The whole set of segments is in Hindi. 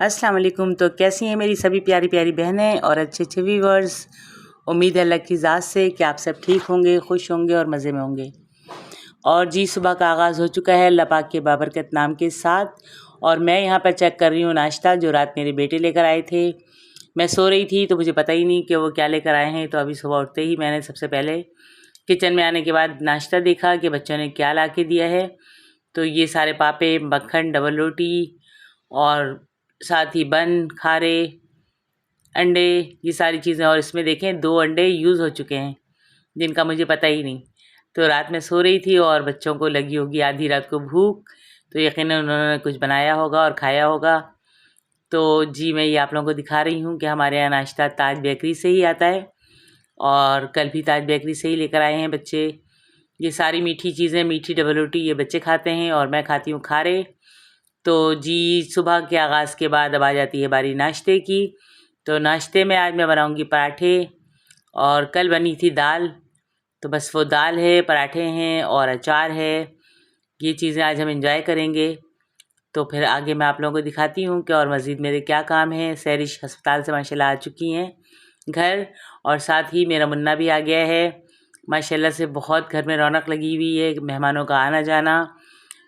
अस्सलाम वालेकुम। तो कैसी हैं मेरी सभी प्यारी प्यारी बहनें और अच्छे अच्छे व्यूवर्स। उम्मीद है अल्लाह की ज़ात से कि आप सब ठीक होंगे, खुश होंगे और मज़े में होंगे। और जी, सुबह का आगाज़ हो चुका है अल्लाह पाक के बाबरकत नाम के साथ। और मैं यहाँ पर चेक कर रही हूँ नाश्ता जो रात मेरे बेटे लेकर आए थे। मैं सो रही थी तो मुझे पता ही नहीं कि वो क्या लेकर आए हैं। तो अभी सुबह उठते ही मैंने सबसे पहले किचन में आने के बाद नाश्ता देखा कि बच्चों ने क्या ला के दिया है। तो ये सारे पापे, मक्खन, डबल रोटी और साथ ही बन, खारे, अंडे, ये सारी चीज़ें। और इसमें देखें 2 अंडे यूज़ हो चुके हैं जिनका मुझे पता ही नहीं। तो रात में सो रही थी और बच्चों को लगी होगी आधी रात को भूख, तो यकीनन उन्होंने कुछ बनाया होगा और खाया होगा। तो जी, मैं ये आप लोगों को दिखा रही हूँ कि हमारे यहाँ नाश्ता ताज बेकरी से ही आता है और कल भी ताज बेकरी से ही लेकर आए हैं बच्चे। ये सारी मीठी चीज़ें, मीठी डबल रोटी ये बच्चे खाते हैं और मैं खाती हूँ खारे। तो जी, सुबह के आगाज़ के बाद अब आ जाती है बारी नाश्ते की। तो नाश्ते में आज मैं बनाऊंगी पराठे और कल बनी थी दाल। तो बस वो दाल है, पराठे हैं और अचार है। ये चीज़ें आज हम एंजॉय करेंगे। तो फिर आगे मैं आप लोगों को दिखाती हूँ कि और मज़ीद मेरे क्या काम हैं। सैरिश अस्पताल से माशाल्लाह आ चुकी हैं घर, और साथ ही मेरा मुन्ना भी आ गया है। माशाल्लाह से बहुत घर में रौनक लगी हुई है, मेहमानों का आना जाना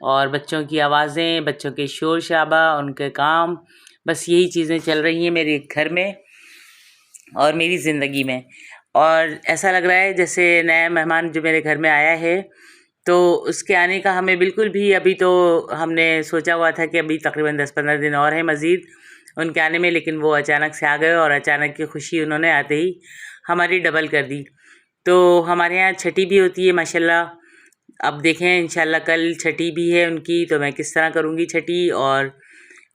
और बच्चों की आवाज़ें, बच्चों के शोर शराबा, उनके काम, बस यही चीज़ें चल रही हैं मेरे घर में और मेरी ज़िंदगी में। और ऐसा लग रहा है जैसे नया मेहमान जो मेरे घर में आया है, तो उसके आने का हमें बिल्कुल भी, अभी तो हमने सोचा हुआ था कि अभी तकरीबन 10-15 दिन और हैं मज़ीद उनके आने में, लेकिन वो अचानक से आ गए और अचानक की खुशी उन्होंने आते ही हमारी डबल कर दी। तो हमारे यहाँ छठी भी होती है माशाल्लाह। अब देखें इंशाल्लाह कल छठी भी है उनकी, तो मैं किस तरह करूँगी छठी और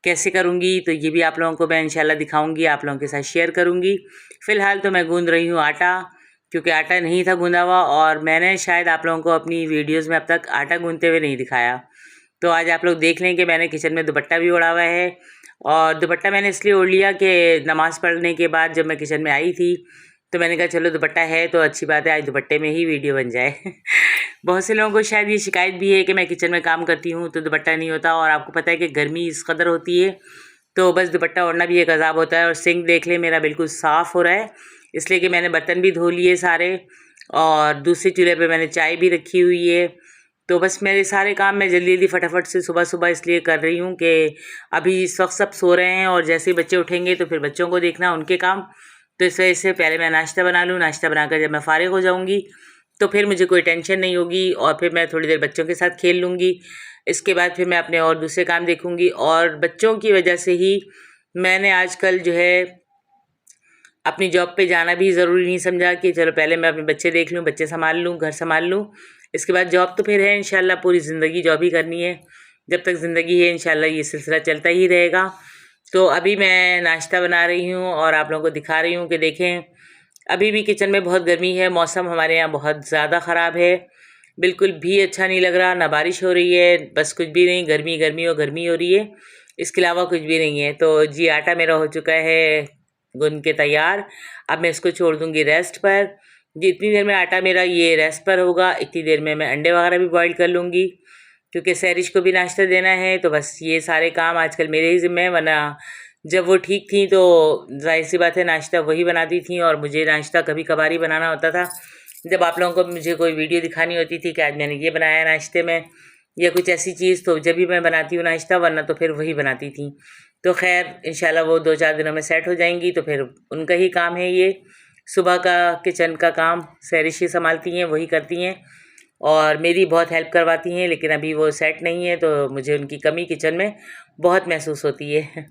कैसे करूँगी, तो ये भी आप लोगों को मैं इंशाल्लाह दिखाऊँगी, आप लोगों के साथ शेयर करूँगी। फ़िलहाल तो मैं गूँध रही हूँ आटा, क्योंकि आटा नहीं था गूँधा हुआ और मैंने शायद आप लोगों को अपनी वीडियोज़ में अब तक आटा गूँधते हुए नहीं दिखाया। तो आज आप लोग देख लें कि मैंने किचन में दुपट्टा भी ओढ़ा हुआ है। और दुपट्टा मैंने इसलिए ओढ़ लिया कि नमाज़ पढ़ने के बाद जब मैं किचन में आई थी तो मैंने कहा चलो दुपट्टा है तो अच्छी बात है, आज दुपट्टे में ही वीडियो बन जाए। बहुत से लोगों को शायद ये शिकायत भी है कि मैं किचन में काम करती हूँ तो दुपट्टा नहीं होता, और आपको पता है कि गर्मी इस कदर होती है तो बस दुपट्टा ओढ़ना भी एक अज़ाब होता है। और सिंक देख ले मेरा बिल्कुल साफ़ हो रहा है, इसलिए कि मैंने बर्तन भी धो लिए सारे और दूसरे चूल्हे पे मैंने चाय भी रखी हुई है। तो बस मेरे सारे काम मैं जल्दी जल्दी फटाफट से सुबह सुबह इसलिए कर रही हूँ कि अभी इस वक्त सब सो रहे हैं और जैसे ही बच्चे उठेंगे तो फिर बच्चों को देखना उनके काम। तो इस वजह से पहले मैं नाश्ता बना लूँ, नाश्ता बनाकर जब मैं फ़ारिग हो जाऊँगी तो फिर मुझे कोई टेंशन नहीं होगी और फिर मैं थोड़ी देर बच्चों के साथ खेल लूँगी। इसके बाद फिर मैं अपने और दूसरे काम देखूँगी। और बच्चों की वजह से ही मैंने आजकल जो है अपनी जॉब पे जाना भी ज़रूरी नहीं समझा कि चलो पहले मैं अपने बच्चे देख लूँ, बच्चे संभाल लूँ, घर संभाल लूँ, इसके बाद जॉब तो फिर है इंशाल्लाह, पूरी ज़िंदगी जॉब ही करनी है। जब तक ज़िंदगी है इंशाल्लाह ये सिलसिला चलता ही रहेगा। तो अभी मैं नाश्ता बना रही हूँ और आप लोगों को दिखा रही हूँ कि देखें अभी भी किचन में बहुत गर्मी है, मौसम हमारे यहाँ बहुत ज़्यादा ख़राब है, बिल्कुल भी अच्छा नहीं लग रहा, ना बारिश हो रही है, बस कुछ भी नहीं, गर्मी गर्मी और गर्मी हो रही है, इसके अलावा कुछ भी नहीं है। तो जी, आटा मेरा हो चुका है गूंद के तैयार। अब मैं इसको छोड़ दूँगी रेस्ट पर। जितनी देर में आटा मेरा ये रेस्ट पर होगा इतनी देर में मैं अंडे वगैरह भी बॉईल कर लूँगी, क्योंकि सैरिश को भी नाश्ता देना है। तो बस ये सारे काम आजकल मेरे ही ज़िम्मे हैं, वरना जब वो ठीक थी तो जाहिर सी बात है नाश्ता वही बनाती थी और मुझे नाश्ता कभी कभार ही बनाना होता था। जब आप लोगों को मुझे कोई वीडियो दिखानी होती थी कि आज मैंने ये बनाया नाश्ते में या कुछ ऐसी चीज़, तो जब भी मैं बनाती हूँ नाश्ता, वरना तो फिर वही बनाती थी। तो खैर इंशाल्लाह वो 2-4 दिनों में सेट हो जाएंगी तो फिर उनका ही काम है ये। सुबह का किचन का काम सैरिश ही संभालती हैं, वही करती हैं और मेरी बहुत हेल्प करवाती हैं, लेकिन अभी वो सेट नहीं है तो मुझे उनकी कमी किचन में बहुत महसूस होती है।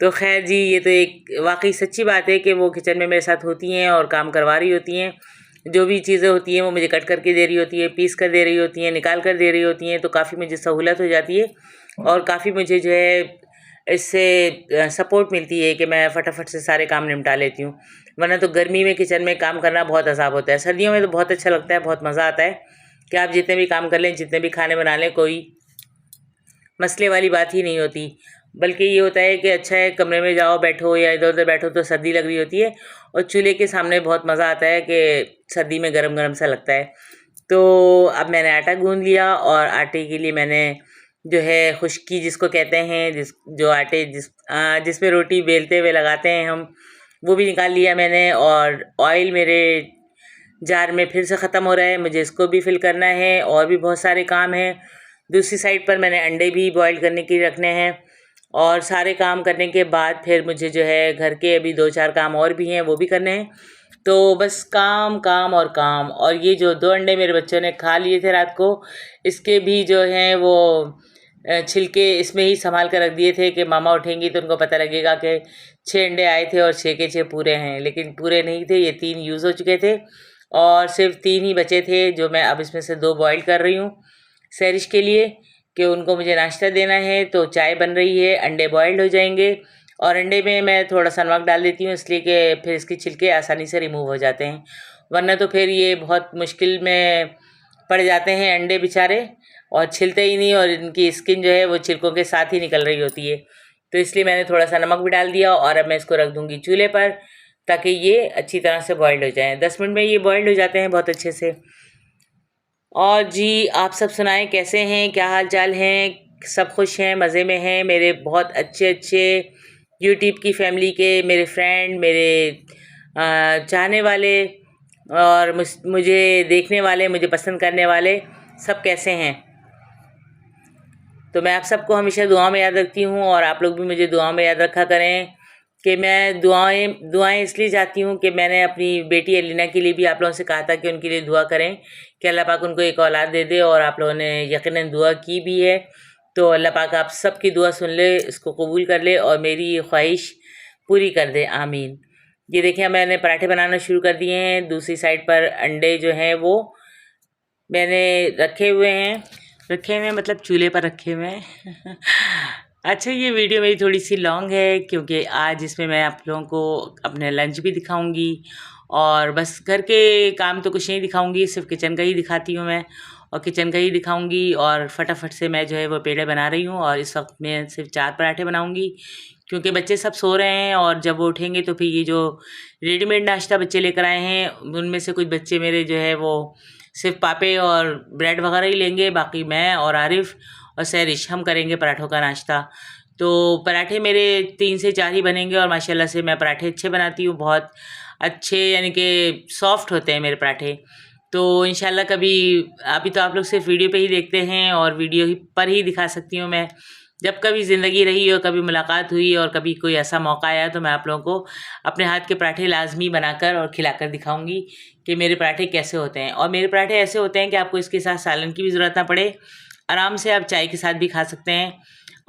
तो खैर जी, ये तो एक वाकई सच्ची बात है कि वो किचन में मेरे साथ होती हैं और काम करवा रही होती हैं। जो भी चीज़ें होती हैं वो मुझे कट करके दे रही होती है, पीस कर दे रही होती हैं, निकाल कर दे रही होती हैं, तो काफ़ी मुझे सहूलत हो जाती है और काफ़ी मुझे जो है इससे सपोर्ट मिलती है कि मैं फटाफट से सारे काम निपटा लेती हूँ। वरना तो गर्मी में किचन में काम करना बहुत अज़ाब होता है। सर्दियों में तो बहुत अच्छा लगता है, बहुत मज़ा आता है कि आप जितने भी काम कर लें, जितने भी खाने बना लें, कोई मसले वाली बात ही नहीं होती। बल्कि ये होता है कि अच्छा है कमरे में जाओ बैठो या इधर उधर बैठो तो सर्दी लग रही होती है, और चूल्हे के सामने बहुत मज़ा आता है कि सर्दी में गरम गरम सा लगता है। तो अब मैंने आटा गूंद लिया और आटे के लिए मैंने जो है खुश्की जिसको कहते हैं, जो आटे जिसमें रोटी बेलते हुए लगाते हैं हम, वो भी निकाल लिया मैंने। और ऑयल मेरे जार में फिर से ख़त्म हो रहा है, मुझे इसको भी फिल करना है। और भी बहुत सारे काम हैं। दूसरी साइड पर मैंने अंडे भी बॉईल करने के लिए रखने हैं। और सारे काम करने के बाद फिर मुझे जो है घर के अभी 2-4 काम और भी हैं, वो भी करने हैं। तो बस काम काम और काम। और ये जो 2 अंडे मेरे बच्चों ने खा लिए थे रात को, इसके भी जो हैं वो छिलके इसमें ही संभाल कर रख दिए थे कि मामा उठेंगी तो उनको पता लगेगा कि 6 अंडे आए थे और 6 के 6 पूरे हैं। लेकिन पूरे नहीं थे, ये 3 यूज़ हो चुके थे और सिर्फ 3 ही बचे थे, जो मैं अब इसमें से 2 बॉईल कर रही हूँ सैरिश के लिए, कि उनको मुझे नाश्ता देना है। तो चाय बन रही है, अंडे बॉइल्ड हो जाएंगे। और अंडे में मैं थोड़ा सा नमक डाल देती हूँ, इसलिए कि फिर इसके छिलके आसानी से रिमूव हो जाते हैं, वरना तो फिर ये बहुत मुश्किल में पड़ जाते हैं अंडे बेचारे, और छिलते ही नहीं, और इनकी स्किन जो है वो छिलकों के साथ ही निकल रही होती है। तो इसलिए मैंने थोड़ा सा नमक भी डाल दिया। और अब मैं इसको रख दूँगी चूल्हे पर, ताकि ये अच्छी तरह से बॉइल्ड हो जाएँ। 10 मिनट में ये बॉइल्ड हो जाते हैं बहुत अच्छे से। और जी आप सब सुनाएं, कैसे हैं, क्या हाल चाल हैं? सब खुश हैं, मज़े में हैं? मेरे बहुत अच्छे अच्छे यूट्यूब की फैमिली के मेरे फ्रेंड, मेरे चाहने वाले और मुझे देखने वाले, मुझे पसंद करने वाले, सब कैसे हैं? तो मैं आप सबको हमेशा दुआ में याद रखती हूँ, और आप लोग भी मुझे दुआ में याद रखा करें। कि मैं दुआएं इसलिए चाहती हूँ कि मैंने अपनी बेटी एलिना के लिए भी आप लोगों से कहा था कि उनके लिए दुआ करें कि अल्लाह पाक उनको एक औलाद दे दे, और आप लोगों ने यकीनन दुआ की भी है। तो अल्लाह पाक आप सबकी दुआ सुन ले, इसको कबूल कर ले और मेरी ये ख्वाहिश पूरी कर दे, आमीन। ये देखिए मैंने पराठे बनाना शुरू कर दिए हैं। दूसरी साइड पर अंडे जो हैं वो मैंने रखे हुए मतलब चूल्हे पर रखे हुए हैं। अच्छा, ये वीडियो मेरी थोड़ी सी लॉन्ग है, क्योंकि आज इसमें मैं आप लोगों को अपने लंच भी दिखाऊंगी, और बस घर के काम तो कुछ नहीं दिखाऊंगी, सिर्फ किचन का ही दिखाती हूँ मैं, और किचन का ही दिखाऊंगी। और फटाफट से मैं जो है वो पेड़े बना रही हूँ, और इस वक्त मैं सिर्फ 4 पराठे बनाऊंगी, क्योंकि बच्चे सब सो रहे हैं। और जब वो उठेंगे तो फिर ये जो रेडीमेड नाश्ता बच्चे लेकर आए हैं, उनमें से कुछ बच्चे मेरे जो है वो सिर्फ पापे और ब्रेड वगैरह ही लेंगे, बाकी मैं और आरिफ और सैरिश हम करेंगे पराठों का नाश्ता। तो पराठे मेरे 3 से 4 ही बनेंगे, और माशाल्लाह से मैं पराठे अच्छे बनाती हूँ, बहुत अच्छे, यानी कि सॉफ्ट होते हैं मेरे पराठे। तो इंशाल्लाह कभी, अभी तो आप लोग सिर्फ वीडियो पे ही देखते हैं, और वीडियो पर ही दिखा सकती हूँ मैं। जब कभी ज़िंदगी रही और कभी मुलाकात हुई और कभी कोई ऐसा मौका आया, तो मैं आप लोगों को अपने हाथ के पराठे लाजमी बनाकर और खिलाकर दिखाऊंगी कि मेरे पराठे कैसे होते हैं। और मेरे पराठे ऐसे होते हैं कि आपको इसके साथ सालन की भी ज़रूरत ना पड़े, आराम से आप चाय के साथ भी खा सकते हैं।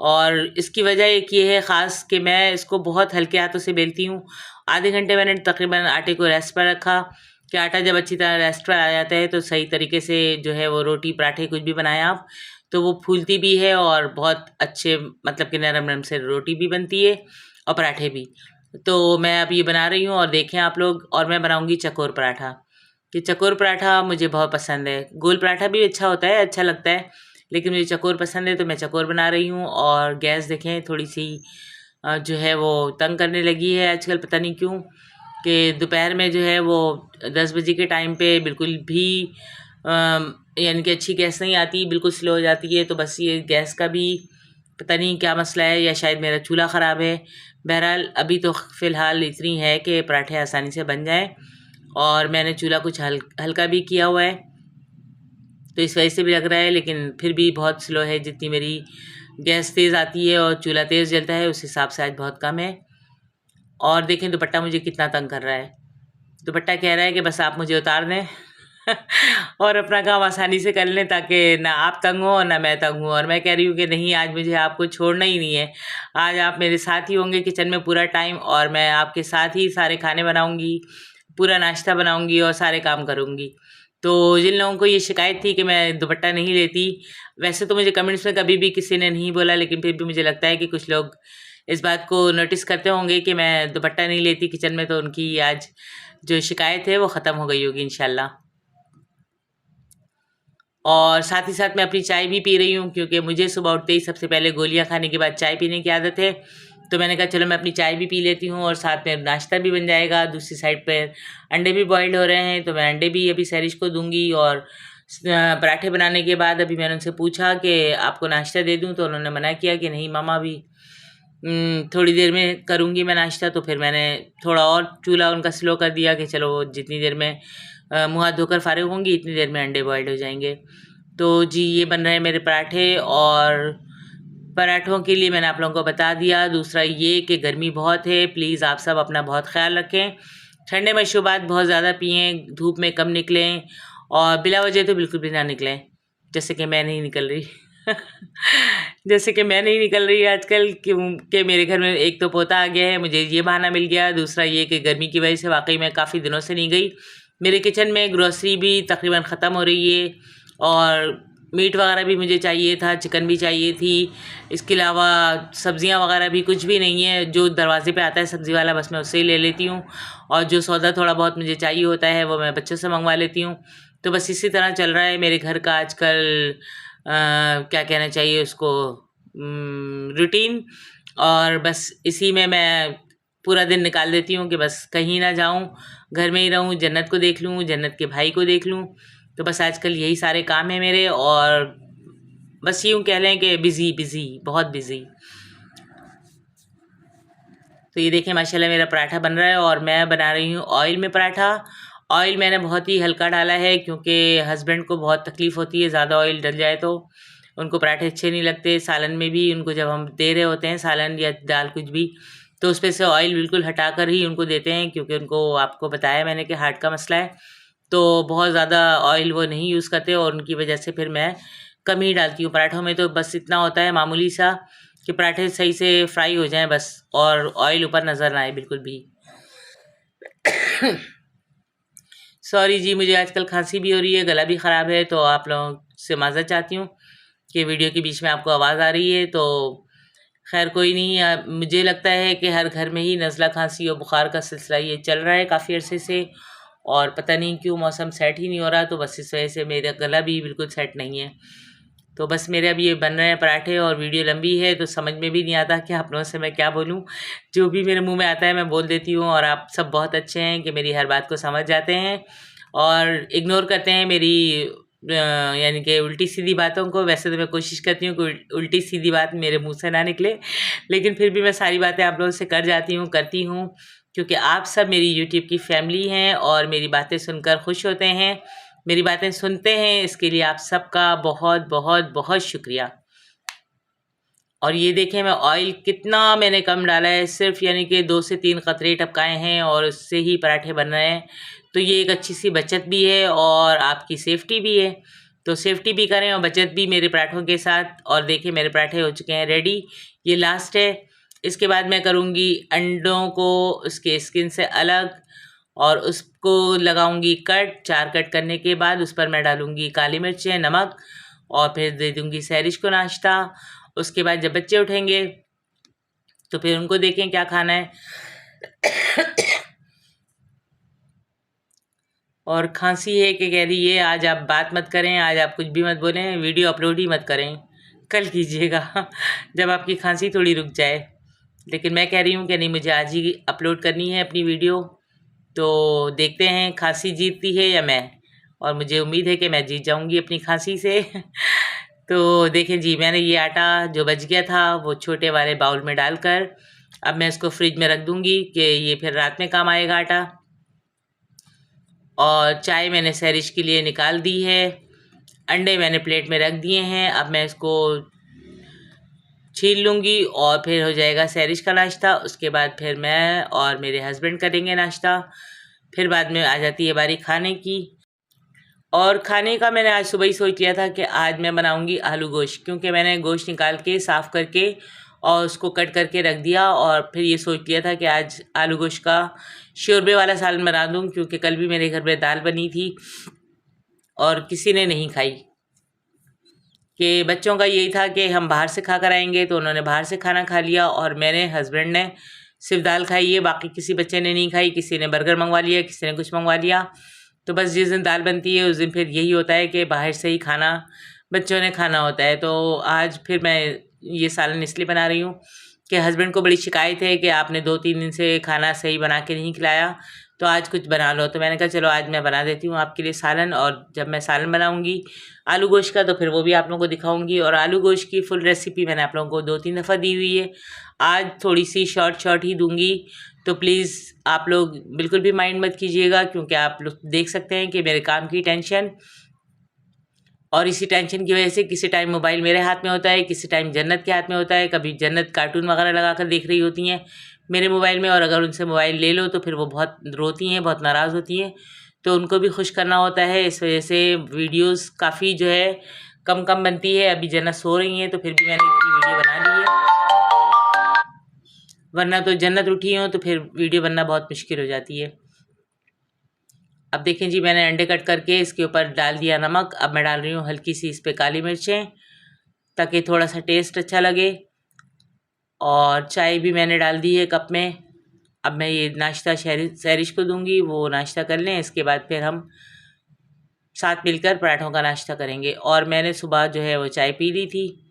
और इसकी वजह एक ये है ख़ास कि मैं इसको बहुत हल्के हाथों से बेलती हूँ। आधे घंटे मैंने तकरीबन आटे को रेस्ट पर रखा, कि आटा जब अच्छी तरह रेस्ट पर आ जाता है तो सही तरीके से जो है वो रोटी पराठे कुछ भी बनाएं आप, तो वो फूलती भी है और बहुत अच्छे, मतलब कि नरम नरम से रोटी भी बनती है और पराठे भी। तो मैं अब ये बना रही हूँ, और देखें आप लोग। और मैं बनाऊँगी चकोर पराठा। कि चकोर पराठा मुझे बहुत पसंद है। गोल पराठा भी अच्छा होता है, अच्छा लगता है, लेकिन मुझे चकोर पसंद है, तो मैं चकोर बना रही हूँ। और गैस देखें थोड़ी सी जो है वो तंग करने लगी है आजकल, पता नहीं क्यों, कि दोपहर में जो है वो 10 बजे के टाइम पे बिल्कुल भी यानी कि अच्छी गैस नहीं आती, बिल्कुल स्लो हो जाती है। तो बस ये गैस का भी पता नहीं क्या मसला है, या शायद मेरा चूल्हा ख़राब है। बहरहाल अभी तो फ़िलहाल इतनी है कि पराठे आसानी से बन जाएँ, और मैंने चूल्हा कुछ हल्का भी किया हुआ है, तो इस वजह से भी लग रहा है, लेकिन फिर भी बहुत स्लो है। जितनी मेरी गैस तेज़ आती है और चूल्हा तेज़ जलता है, उस हिसाब से आज बहुत कम है। और देखें दुपट्टा मुझे कितना तंग कर रहा है। दुपट्टा कह रहा है कि बस आप मुझे उतार दें और अपना काम आसानी से कर लें, ताकि ना आप तंग हो और ना मैं तंग हूँ। और मैं कह रही हूँ कि नहीं, आज मुझे आपको छोड़ना ही नहीं है। आज आप मेरे साथ ही होंगे किचन में पूरा टाइम, और मैं आपके साथ ही सारे खाने बनाऊँगी, पूरा नाश्ता बनाऊँगी और सारे काम करूँगी। तो जिन लोगों को ये शिकायत थी कि मैं दुपट्टा नहीं लेती, वैसे तो मुझे कमेंट्स में कभी भी किसी ने नहीं बोला, लेकिन फिर भी मुझे लगता है कि कुछ लोग इस बात को नोटिस करते होंगे कि मैं दुपट्टा नहीं लेती किचन में, तो उनकी आज जो शिकायत है वो ख़त्म हो गई होगी इंशाल्लाह। और साथ ही साथ मैं अपनी चाय भी पी रही हूँ, क्योंकि मुझे सुबह उठते ही सबसे पहले गोलियाँ खाने के बाद चाय पीने की आदत है। तो मैंने कहा चलो मैं अपनी चाय भी पी लेती हूँ, और साथ में नाश्ता भी बन जाएगा। दूसरी साइड पर अंडे भी बॉइल्ड हो रहे हैं, तो मैं अंडे भी अभी सैरिश को दूँगी, और पराठे बनाने के बाद अभी मैंने उनसे पूछा कि आपको नाश्ता दे दूं, तो उन्होंने मना किया कि नहीं मामा, अभी थोड़ी देर में करूंगी मैं नाश्ता। तो फिर मैंने थोड़ा और चूल्हा उनका स्लो कर दिया कि चलो जितनी देर में मुँह हाथ धोकर फारिग होंगी इतनी देर में अंडे बॉयल्ड हो जाएंगे। तो जी ये बन रहे हैं मेरे पराठे, और पराठों के लिए मैंने आप लोगों को बता दिया। दूसरा ये कि गर्मी बहुत है, प्लीज़ आप सब अपना बहुत ख्याल रखें, ठंडे मशरूबात बहुत ज़्यादा पिएँ, धूप में कम निकलें, और बिला वजह तो बिल्कुल भी ना निकलें, जैसे कि मैं नहीं निकल रही जैसे कि मैं नहीं निकल रही आजकल, कि मेरे घर में एक तो पोता आ गया है, मुझे ये बहाना मिल गया। दूसरा ये कि गर्मी की वजह से वाकई मैं काफ़ी दिनों से नहीं गई। मेरे किचन में ग्रोसरी भी तकरीबन ख़त्म हो रही है, और मीट वगैरह भी मुझे चाहिए था, चिकन भी चाहिए थी, इसके अलावा सब्ज़ियाँ वगैरह भी कुछ भी नहीं है। जो दरवाज़े पे आता है सब्ज़ी वाला बस मैं उससे ही ले लेती हूँ, और जो सौदा थोड़ा बहुत मुझे चाहिए होता है वो मैं बच्चों से मंगवा लेती हूँ। तो बस इसी तरह चल रहा है मेरे घर का आजकल क्या कहना चाहिए उसको, रूटीन। और बस इसी में मैं पूरा दिन निकाल देती हूँ कि बस कहीं ना जाऊँ, घर में ही रहूँ, जन्नत को देख लूँ, जन्नत के भाई को देख लूँ। तो बस आजकल यही सारे काम हैं मेरे, और बस यूँ कह लें कि बिज़ी बिज़ी, बहुत बिज़ी। तो ये देखें माशाल्लाह मेरा पराठा बन रहा है, और मैं बना रही हूँ ऑयल में पराठा। ऑयल मैंने बहुत ही हल्का डाला है, क्योंकि हस्बैंड को बहुत तकलीफ़ होती है ज़्यादा ऑयल डल जाए तो उनको पराठे अच्छे नहीं लगते। सालन में भी उनको जब हम दे रहे होते हैं सालन या दाल कुछ भी, तो उस पर से ऑयल बिल्कुल हटा कर ही उनको देते हैं, क्योंकि उनको आपको बताया मैंने कि हार्ट का मसला है, तो बहुत ज़्यादा ऑयल वो नहीं यूज़ करते, और उनकी वजह से फिर मैं कम ही डालती हूँ पराठों में। तो बस इतना होता है मामूली सा कि पराठे सही से फ्राई हो जाएं बस, और ऑयल ऊपर नज़र ना आए बिल्कुल भी। सॉरी जी, मुझे आजकल खांसी भी हो रही है, गला भी ख़राब है, तो आप लोगों से माज़रत चाहती हूँ कि वीडियो के बीच में आपको आवाज़ आ रही है। तो खैर कोई नहीं, मुझे लगता है कि हर घर में ही नज़ला खांसी और बुखार का सिलसिला ये चल रहा है काफ़ी अरसे से, और पता नहीं क्यों मौसम सेट ही नहीं हो रहा। तो बस इस वजह से मेरा गला भी बिल्कुल सेट नहीं है। तो बस मेरे अभी ये बन रहे हैं पराठे, और वीडियो लंबी है तो समझ में भी नहीं आता कि आप लोगों से मैं क्या बोलूं। जो भी मेरे मुंह में आता है मैं बोल देती हूँ, और आप सब बहुत अच्छे हैं कि मेरी हर बात को समझ जाते हैं और इग्नोर करते हैं मेरी यानी कि उल्टी सीधी बातों को। वैसे तो मैं कोशिश करती हूँ कि उल्टी सीधी बात मेरे मुँह से ना निकले, लेकिन फिर भी मैं सारी बातें आप लोगों से कर जाती हूँ, करती हूँ, क्योंकि आप सब मेरी यूट्यूब की फैमिली हैं और मेरी बातें सुनकर खुश होते हैं, मेरी बातें सुनते हैं। इसके लिए आप सबका बहुत बहुत बहुत शुक्रिया। और ये देखें मैं ऑयल कितना मैंने कम डाला है, सिर्फ यानी कि 2 से 3 कतरे टपकाए हैं, और उससे ही पराठे बन रहे हैं। तो ये एक अच्छी सी बचत भी है और आपकी सेफ्टी भी है। तो सेफ्टी भी करें और बचत भी मेरे पराठों के साथ। और देखिए मेरे पराठे हो चुके हैं रेडी, ये लास्ट है। इसके बाद मैं करूँगी अंडों को उसके स्किन से अलग, और उसको लगाऊंगी कट। 4 कट करने के बाद उस पर मैं डालूंगी काली मिर्चें, नमक, और फिर दे दूंगी सैरिश को नाश्ता। उसके बाद जब बच्चे उठेंगे तो फिर उनको देखें क्या खाना है। और खांसी है कि कह रही है आज आप बात मत करें, आज आप कुछ भी मत बोलें, वीडियो अपलोड ही मत करें, कल कीजिएगा जब आपकी खांसी थोड़ी रुक जाए। लेकिन मैं कह रही हूँ कि नहीं, मुझे आज ही अपलोड करनी है अपनी वीडियो। तो देखते हैं खांसी जीतती है या मैं, और मुझे उम्मीद है कि मैं जीत जाऊंगी अपनी खांसी से। तो देखें जी, मैंने ये आटा जो बच गया था वो छोटे वाले बाउल में डालकर अब मैं इसको फ्रिज में रख दूंगी कि ये फिर रात में काम आएगा आटा। और चाय मैंने सैरिश के लिए निकाल दी है, अंडे मैंने प्लेट में रख दिए हैं। अब मैं इसको छील लूँगी और फिर हो जाएगा सैरिश का नाश्ता। उसके बाद फिर मैं और मेरे हस्बैंड करेंगे नाश्ता। फिर बाद में आ जाती है बारी खाने की। और खाने का मैंने आज सुबह ही सोच लिया था कि आज मैं बनाऊंगी आलू गोश्त, क्योंकि मैंने गोश्त निकाल के साफ़ करके और उसको कट करके रख दिया। और फिर ये सोच लिया था कि आज आलू गोश्त का शोरबे वाला सालन बना दूँ, क्योंकि कल भी मेरे घर में दाल बनी थी और किसी ने नहीं खाई। कि बच्चों का यही था कि हम बाहर से खा कर आएंगे, तो उन्होंने बाहर से खाना खा लिया और मेरे हस्बैंड ने सिर्फ दाल खाई है, बाकी किसी बच्चे ने नहीं खाई। किसी ने बर्गर मंगवा लिया, किसी ने कुछ मंगवा लिया। तो बस जिस दिन दाल बनती है उस दिन फिर यही होता है कि बाहर से ही खाना बच्चों ने खाना होता है। तो आज फिर मैं ये सालन इसलिए बना रही हूँ कि हस्बैंड को बड़ी शिकायत है कि आपने 2-3 दिन से खाना सही बना के नहीं खिलाया। तो आज कुछ बना लो। तो मैंने कहा चलो आज मैं बना देती हूँ आपके लिए सालन, और जब मैं सालन बनाऊँगी आलू गोश्त का तो फिर वो भी आप लोगों को दिखाऊँगी। और आलू गोश्त की फुल रेसिपी मैंने आप लोगों को 2-3 दफ़ा दी हुई है, आज थोड़ी सी शॉर्ट ही दूँगी। तो प्लीज़ आप लोग बिल्कुल भी माइंड मत कीजिएगा, क्योंकि आप लोग देख सकते हैं कि मेरे काम की टेंशन, और इसी टेंशन की वजह से किसी टाइम मोबाइल मेरे हाथ में होता है, किसी टाइम जन्नत के हाथ में होता है। कभी जन्नत कार्टून वगैरह लगा कर देख रही होती हैं मेरे मोबाइल में, और अगर उनसे मोबाइल ले लो तो फिर वो बहुत रोती हैं, बहुत नाराज़ होती हैं। तो उनको भी खुश करना होता है, इस वजह से वीडियोस काफ़ी जो है कम बनती है। अभी जन्नत सो रही हैं तो फिर भी मैंने इतनी वीडियो बना ली है, वरना तो जन्नत उठी हो तो फिर वीडियो बनना बहुत मुश्किल हो जाती है। अब देखें जी, मैंने अंडे कट करके इसके ऊपर डाल दिया नमक। अब मैं डाल रही हूँ हल्की सी इस पर काली मिर्चें, ताकि थोड़ा सा टेस्ट अच्छा लगे। और चाय भी मैंने डाल दी है कप में। अब मैं ये नाश्ता सैरिश को दूंगी, वो नाश्ता कर लें, इसके बाद फिर हम साथ मिलकर पराठों का नाश्ता करेंगे। और मैंने सुबह जो है वो चाय पी ली थी।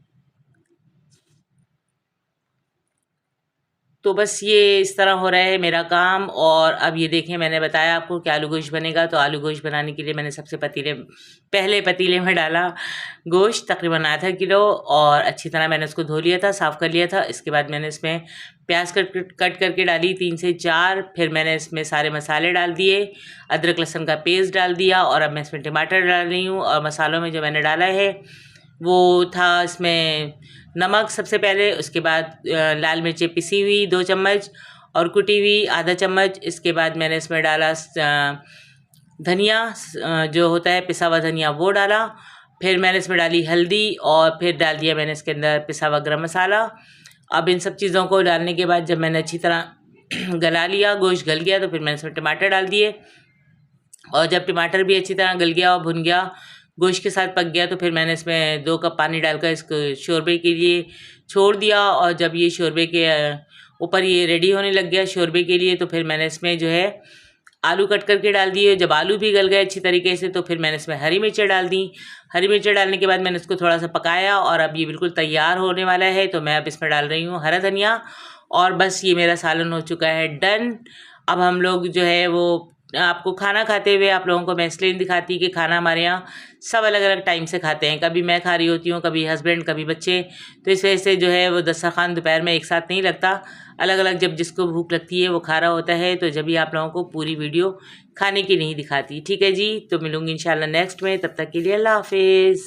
तो बस ये इस तरह हो रहा है मेरा काम। और अब ये देखें, मैंने बताया आपको कि आलू गोश्त बनेगा, तो आलू गोश्त बनाने के लिए मैंने सबसे पहले पतीले में डाला गोश्त, तकरीबन आधा किलो, और अच्छी तरह मैंने उसको धो लिया था, साफ़ कर लिया था। इसके बाद मैंने इसमें प्याज कट करके डाली 3 से 4। फिर मैंने इसमें सारे मसाले डाल दिए, अदरक लहसुन का पेस्ट डाल दिया, और अब मैं इसमें टमाटर डाल रही हूँ। और मसालों में जो मैंने डाला है वो था इसमें नमक सबसे पहले, उसके बाद लाल मिर्चें पिसी हुई 2 चम्मच और कुटी हुई आधा चम्मच। इसके बाद मैंने इसमें डाला धनिया, जो होता है पिसा हुआ धनिया, वो डाला। फिर मैंने इसमें डाली हल्दी, और फिर डाल दिया मैंने इसके अंदर पिसा हुआ गरम मसाला। अब इन सब चीज़ों को डालने के बाद जब मैंने अच्छी तरह गला लिया, गोश्त गल गया, तो फिर मैंने इसमें टमाटर डाल दिए। और जब टमाटर भी अच्छी तरह गल गया और भुन गया, गोश्त के साथ पक गया, तो फिर मैंने इसमें 2 कप पानी डालकर इसको शोरबे के लिए छोड़ दिया। और जब ये शोरबे के ऊपर ये रेडी होने लग गया शोरबे के लिए, तो फिर मैंने इसमें जो है आलू कट करके डाल दिए। जब आलू भी गल गए अच्छी तरीके से, तो फिर मैंने इसमें हरी मिर्चें डाल दी। हरी मिर्चें डालने के बाद मैंने इसको थोड़ा सा पकाया, और अब ये बिल्कुल तैयार होने वाला है। तो मैं अब इसमें डाल रही हूँ हरा धनिया, और बस ये मेरा सालन हो चुका है डन। अब हम लोग जो है वो आपको खाना खाते हुए आप लोगों को मैं इसलिए दिखाती कि खाना हमारे यहाँ सब अलग अलग टाइम से खाते हैं। कभी मैं खा रही होती हूँ, कभी हस्बैंड, कभी बच्चे। तो इस वजह से जो है वो दस्तरखान दोपहर में एक साथ नहीं लगता, अलग अलग जब जिसको भूख लगती है वो खा रहा होता है। तो जब भी आप लोगों को पूरी वीडियो खाने की नहीं दिखाती। ठीक है जी, तो मिलूँगी इंशाल्लाह नेक्स्ट में। तब तक के लिए अल्लाह हाफिज़।